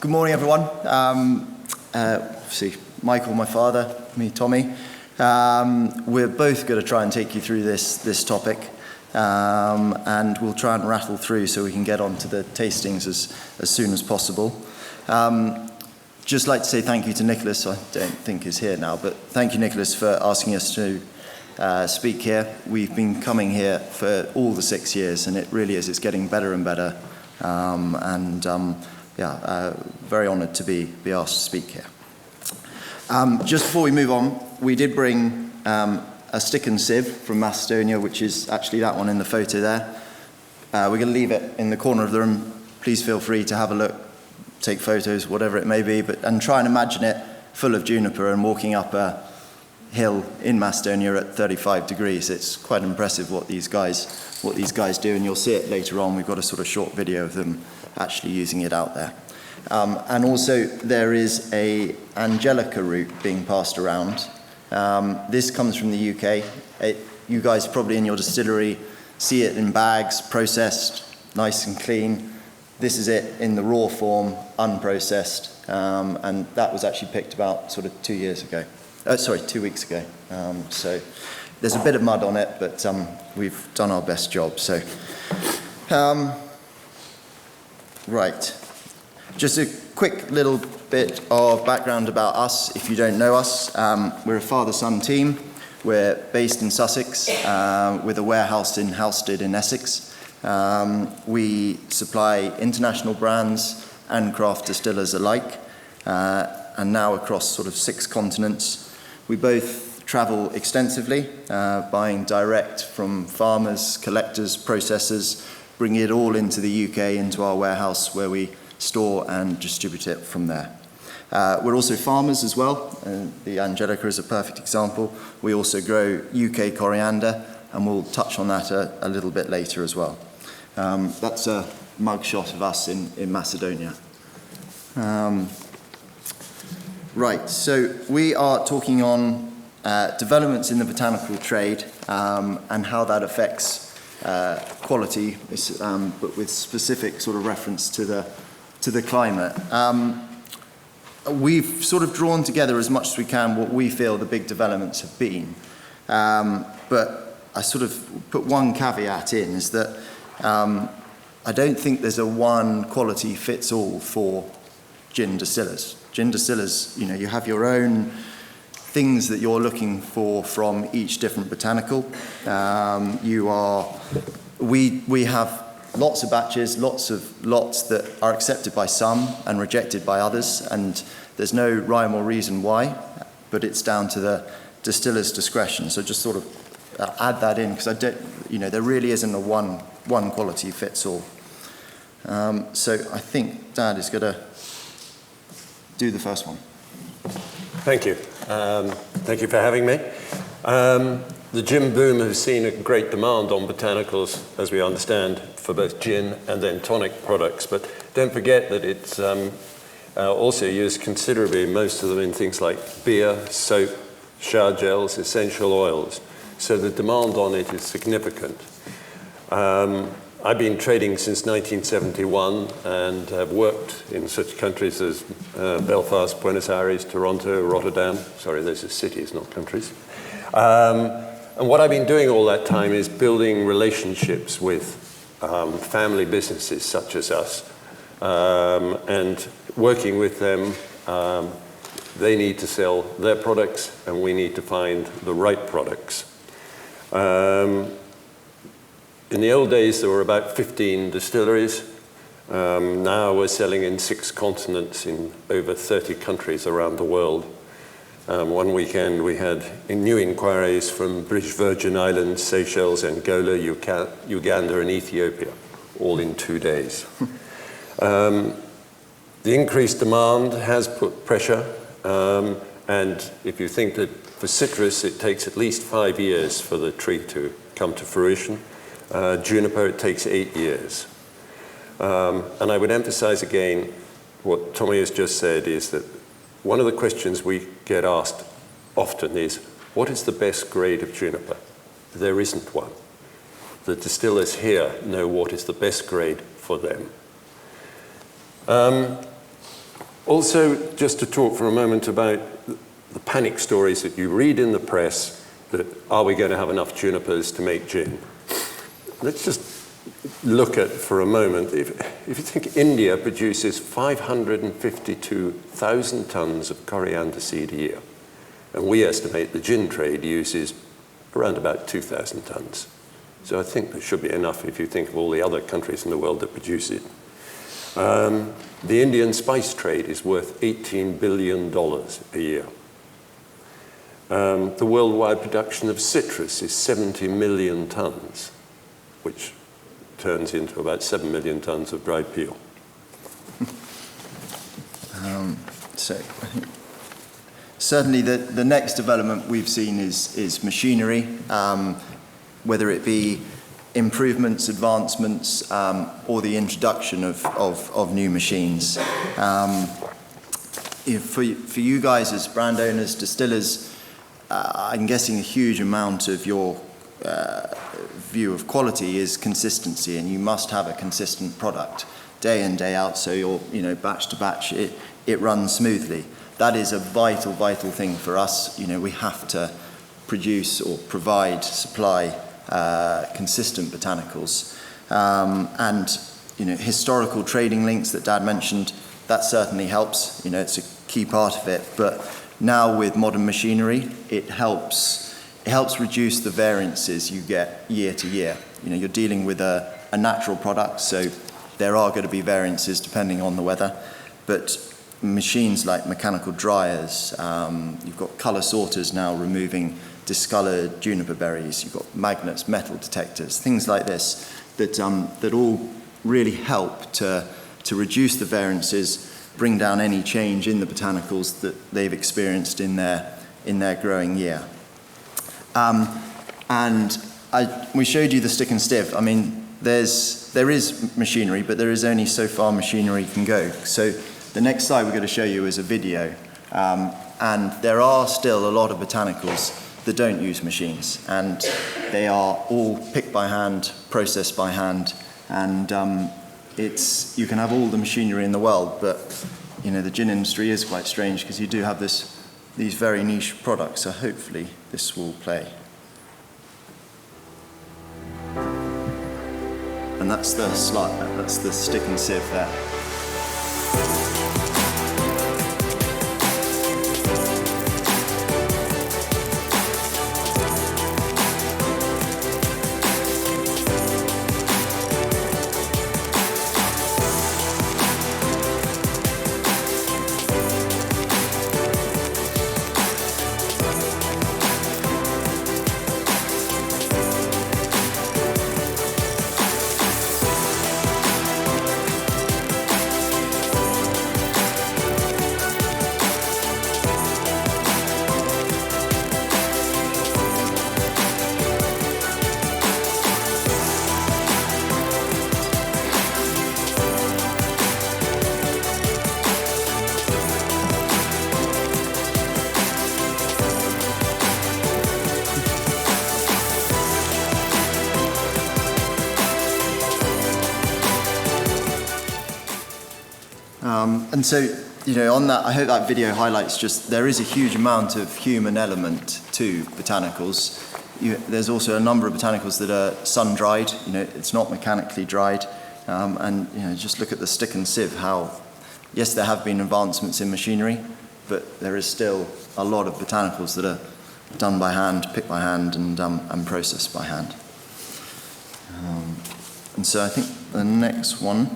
Good morning, everyone. See, Michael, my father, me, Tommy. We're both going to try and take you through this topic, and we'll try and rattle through so we can get on to the tastings as soon as possible. Just like to say thank you to Nicholas. I don't think he's here now, but thank you, Nicholas, for asking us to speak here. We've been coming here for all the 6 years, and it really is. It's getting better and better. Very honoured to be asked to speak here. Just before we move on, we did bring a stick and sieve from Macedonia, which is actually that one in the photo there. We're going to leave it in the corner of the room. Please feel free to have a look, take photos, whatever it may be, and try and imagine it full of juniper and walking up a hill in Macedonia at 35 degrees. It's quite impressive what these guys do, and you'll see it later on. We've got a sort of short video of them actually using it out there. And also there is a Angelica root being passed around. This comes from the UK. You guys probably in your distillery see it in bags, processed, nice and clean. This is it in the raw form, unprocessed, and that was actually picked about sort of 2 weeks ago. So there's a bit of mud on it, but we've done our best job. So, right. Just a quick little bit of background about us, if you don't know us. We're a father-son team. We're based in Sussex with a warehouse in Halstead in Essex. We supply international brands and craft distillers alike, and now across sort of 6 continents. We both travel extensively, buying direct from farmers, collectors, processors, bring it all into the UK, into our warehouse where we store and distribute it from there. We're also farmers as well. The Angelica is a perfect example. We also grow UK coriander, and we'll touch on that a little bit later as well. That's a mugshot of us in Macedonia. Right, so we are talking on developments in the botanical trade and how that affects quality, but with specific sort of reference to the climate. We've sort of drawn together as much as we can what we feel the big developments have been. But I sort of put one caveat in, is that I don't think there's a one quality fits all for gin distillers. Gin distillers, you have your own things that you're looking for from each different botanical. We have lots of batches, lots of lots that are accepted by some and rejected by others, and there's no rhyme or reason why, but it's down to the distiller's discretion. So just sort of add that in, because there really isn't a one quality fits all. So I think Dad is going to do the first one. Thank you. Thank you for having me. The gin boom has seen a great demand on botanicals, as we understand, for both gin and then tonic products. But don't forget that it's also used considerably, most of them in things like beer, soap, shower gels, essential oils. So the demand on it is significant. I've been trading since 1971 and have worked in such countries as Belfast, Buenos Aires, Toronto, Rotterdam. Sorry, those are cities, not countries. And what I've been doing all that time is building relationships with family businesses such as us, and working with them. They need to sell their products, and we need to find the right products. In the old days, there were about 15 distilleries. Now we're selling in 6 continents in over 30 countries around the world. One weekend we had new inquiries from British Virgin Islands, Seychelles, Angola, Uganda, and Ethiopia, all in 2 days. The increased demand has put pressure, and if you think that for citrus it takes at least 5 years for the tree to come to fruition, juniper, it takes 8 years. And I would emphasize again what Tommy has just said, is that one of the questions we get asked often is, what is the best grade of juniper? There isn't one. The distillers here know what is the best grade for them. Also, just to talk for a moment about the panic stories that you read in the press that are we going to have enough junipers to make gin? Let's just look at for a moment, if you think India produces 552,000 tons of coriander seed a year, and we estimate the gin trade uses around about 2,000 tons. So I think there should be enough if you think of all the other countries in the world that produce it. The Indian spice trade is worth $18 billion a year. The worldwide production of citrus is 70 million tons, which turns into about 7 million tons of dried peel. So I think certainly the next development we've seen is machinery, whether it be improvements, advancements, or the introduction of new machines. For you guys as brand owners, distillers, I'm guessing a huge amount of your view of quality is consistency, and you must have a consistent product day in, day out, so you're, batch to batch, it runs smoothly. That is a vital thing for us. We have to produce or supply consistent botanicals. And historical trading links that Dad mentioned, that certainly helps. It's a key part of it. But now with modern machinery, it helps reduce the variances you get year to year. You're dealing with a natural product, so there are going to be variances depending on the weather. But machines like mechanical dryers, you've got colour sorters now removing discoloured juniper berries, you've got magnets, metal detectors, things like this that all really help to reduce the variances, bring down any change in the botanicals that they've experienced in their growing year. And we showed you the stick and stiff. I mean, there is machinery, but there is only so far machinery can go. So the next slide we're going to show you is a video, and there are still a lot of botanicals that don't use machines, and they are all picked by hand, processed by hand, and you can have all the machinery in the world, but the gin industry is quite strange because you do have these very niche products, so hopefully this will play. And that's the stick and sieve there. And so, on that, I hope that video highlights just there is a huge amount of human element to botanicals. There's also a number of botanicals that are sun-dried. It's not mechanically dried. And just look at the stick and sieve. Yes, there have been advancements in machinery, but there is still a lot of botanicals that are done by hand, picked by hand, and processed by hand. And so I think the next one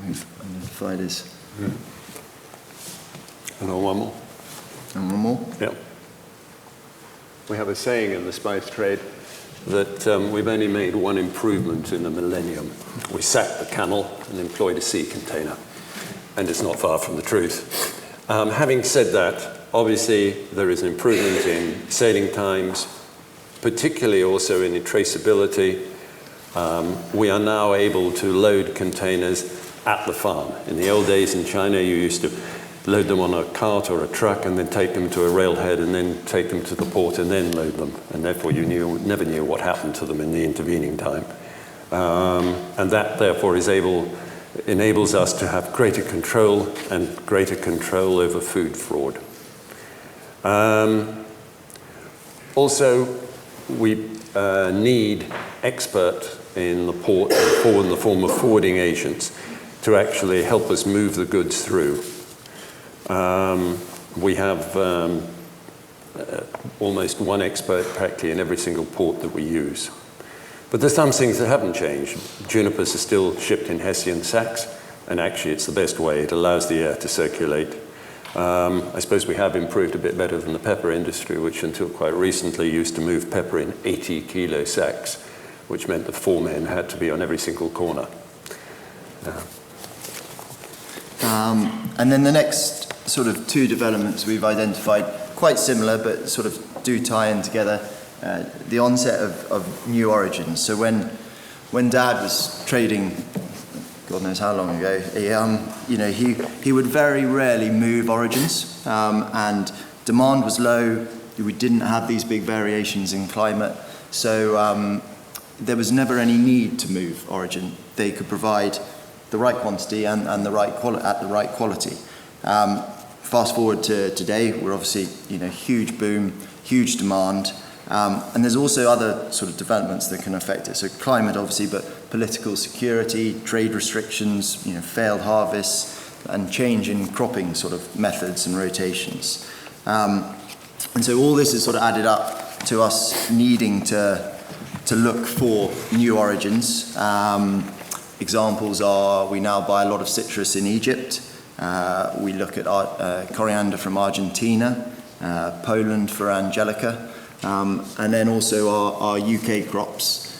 we've identified is. And one more. And one more? Yeah. We have a saying in the spice trade that we've only made one improvement in a millennium. We sacked the camel and employed a sea container. And it's not far from the truth. Having said that, obviously there is an improvement in sailing times, particularly also in traceability. We are now able to load containers at the farm. In the old days in China, you used to load them on a cart or a truck and then take them to a railhead and then take them to the port and then load them. And therefore you never knew what happened to them in the intervening time. And that therefore is able enables us to have greater control and greater control over food fraud. Also, we need expert in the port in the form of forwarding agents to actually help us move the goods through. We have almost one expert practically in every single port that we use. But there's some things that haven't changed. Junipers are still shipped in Hessian sacks, and actually it's the best way. It allows the air to circulate. I suppose we have improved a bit better than the pepper industry, which until quite recently used to move pepper in 80-kilo sacks, which meant that 4 men had to be on every single corner. And then the next sort of 2 developments we've identified, quite similar, but sort of do tie in together. The onset of new origins. So when Dad was trading, God knows how long ago, he would very rarely move origins, and demand was low. We didn't have these big variations in climate, so there was never any need to move origin. They could provide the right quantity and the right at the right quality. Fast forward to today, we're obviously huge boom, huge demand. And there's also other sort of developments that can affect it. So climate, obviously, but political security, trade restrictions, failed harvests, and change in cropping sort of methods and rotations. And so all this is sort of added up to us needing to look for new origins. Examples are we now buy a lot of citrus in Egypt. We look at coriander from Argentina, Poland for angelica. And then also our UK crops,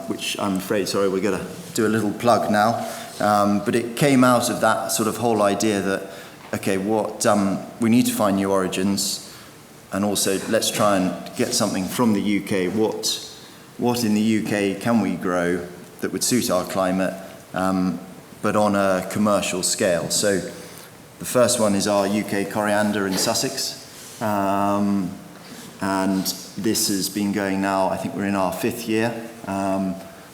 which I'm afraid, we're going to do a little plug now. But it came out of that sort of whole idea that, okay, we need to find new origins, and also let's try and get something from the UK. What in the UK can we grow that would suit our climate, but on a commercial scale? So the first one is our UK coriander in Sussex. And this has been going now, I think we're in our 5th year.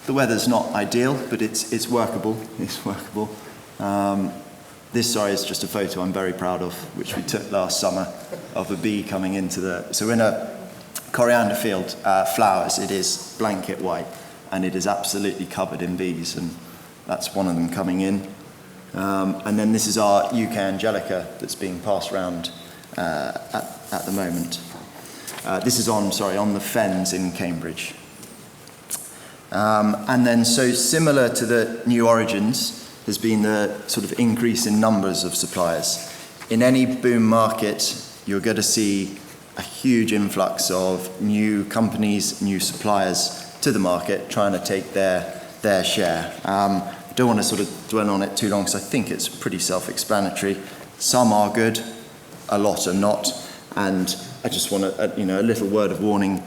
The weather's not ideal, but it's workable. It's workable. This, is just a photo I'm very proud of, which we took last summer of a bee coming into so in a coriander field, flowers, it is blanket white, and it is absolutely covered in bees, and that's one of them coming in. And then this is our UK angelica that's being passed around at the moment. This is on the fens in Cambridge. And then, so similar to the new origins, has been the sort of increase in numbers of suppliers. In any boom market, you're going to see a huge influx of new companies, new suppliers to the market, trying to take their share. I don't want to sort of dwell on it too long, because I think it's pretty self-explanatory. Some are good, a lot are not, and I just want a little word of warning.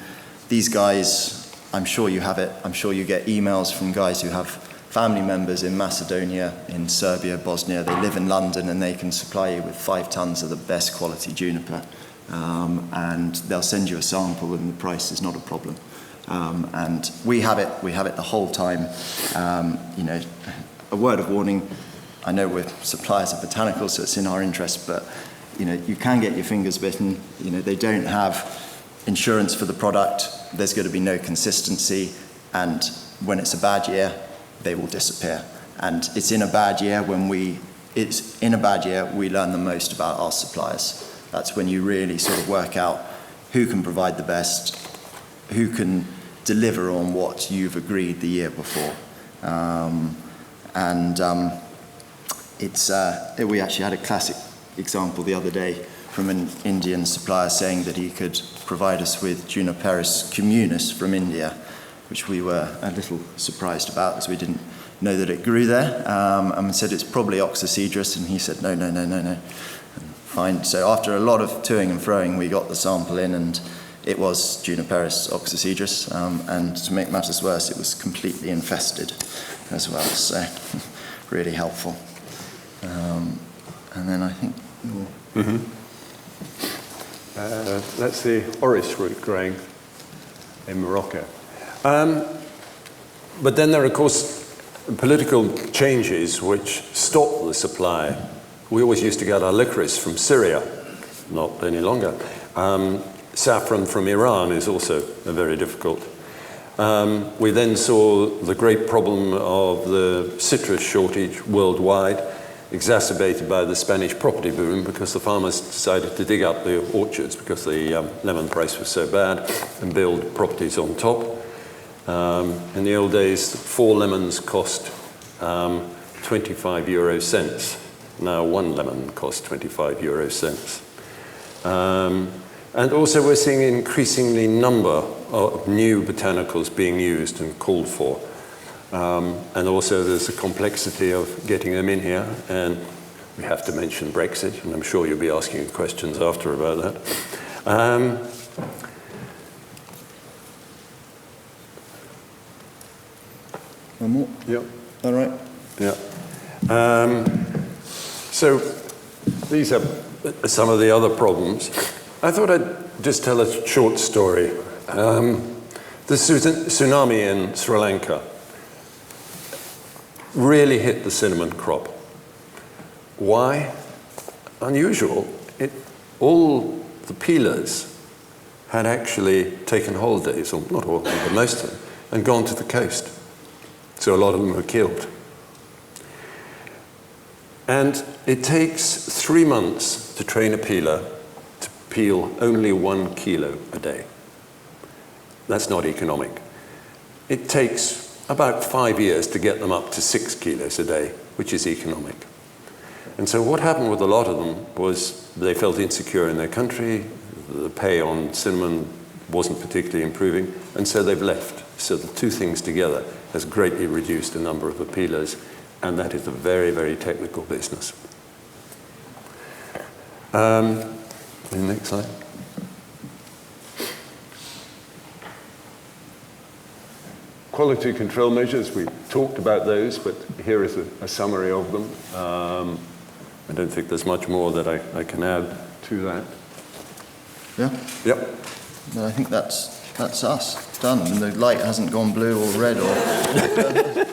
These guys, I'm sure you have it. I'm sure you get emails from guys who have family members in Macedonia, in Serbia, Bosnia. They live in London, and they can supply you with 5 tons of the best quality juniper. And they'll send you a sample, and the price is not a problem. And we have it the whole time. A word of warning. I know we're suppliers of botanicals, so it's in our interest, but you can get your fingers bitten. They don't have insurance for the product. There's going to be no consistency, and when it's a bad year, they will disappear. And it's in a bad year we learn the most about our suppliers. That's when you really sort of work out who can provide the best, who can deliver on what you've agreed the year before. We actually had a classic example the other day from an Indian supplier saying that he could provide us with Juniperus communis from India, which we were a little surprised about, as we didn't know that it grew there. And we said it's probably Oxycedrus, and he said no. Fine. So after a lot of toing and froing, we got the sample in, and it was Juniperus oxycedrus. And to make matters worse, it was completely infested as well. So really helpful. And then I think. That's the orris root growing in Morocco. But then there are, of course, political changes which stopped the supply. We always used to get our licorice from Syria, not any longer. Saffron from Iran is also very difficult. We then saw the great problem of the citrus shortage worldwide, exacerbated by the Spanish property boom because the farmers decided to dig up the orchards because the lemon price was so bad and build properties on top. In the old days, 4 lemons cost 25 euro cents. Now 1 lemon costs 25 euro cents. And also we're seeing an increasingly number of new botanicals being used and called for. And also there's the complexity of getting them in here, and we have to mention Brexit, and I'm sure you'll be asking questions after about that. One more? Yep. All right. Yeah. So these are some of the other problems. I thought I'd just tell a short story. The tsunami in Sri Lanka really hit the cinnamon crop. Why? Unusual. All the peelers had actually taken holidays, or not all, but most of them, and gone to the coast. So a lot of them were killed. And it takes 3 months to train a peeler to peel only 1 kilo a day. That's not economic. It takes about 5 years to get them up to 6 kilos a day, which is economic. And so what happened with a lot of them was they felt insecure in their country, the pay on cinnamon wasn't particularly improving, and so they've left. So the two things together has greatly reduced the number of appealers, and that is a very, very technical business. The next slide. Quality control measures, we talked about those, but here is a summary of them. I don't think there's much more that I can add to that. Yeah? Yep. No, I think that's us, done. And the light hasn't gone blue or red or...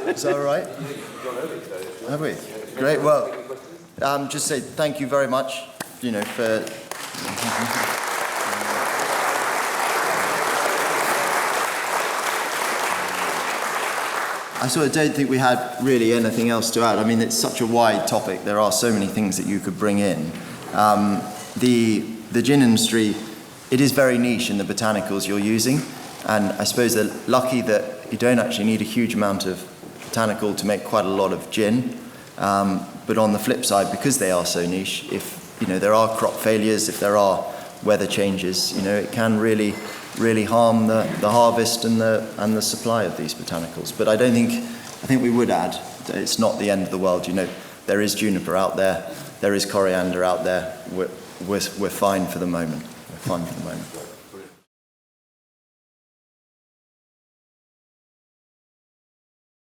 Is that all right? Have we? Great, well, just say thank you very much, for... I sort of don't think we had really anything else to add. I mean, it's such a wide topic. There are so many things that you could bring in. The gin industry, it is very niche in the botanicals you're using. And I suppose they're lucky that you don't actually need a huge amount of botanical to make quite a lot of gin. But on the flip side, because they are so niche, if there are crop failures, if there are weather changes, it can really harm the harvest and the supply of these botanicals. But I think we would add that it's not the end of the world. There is juniper out there is coriander out there. We're fine for the moment. We're fine for the moment.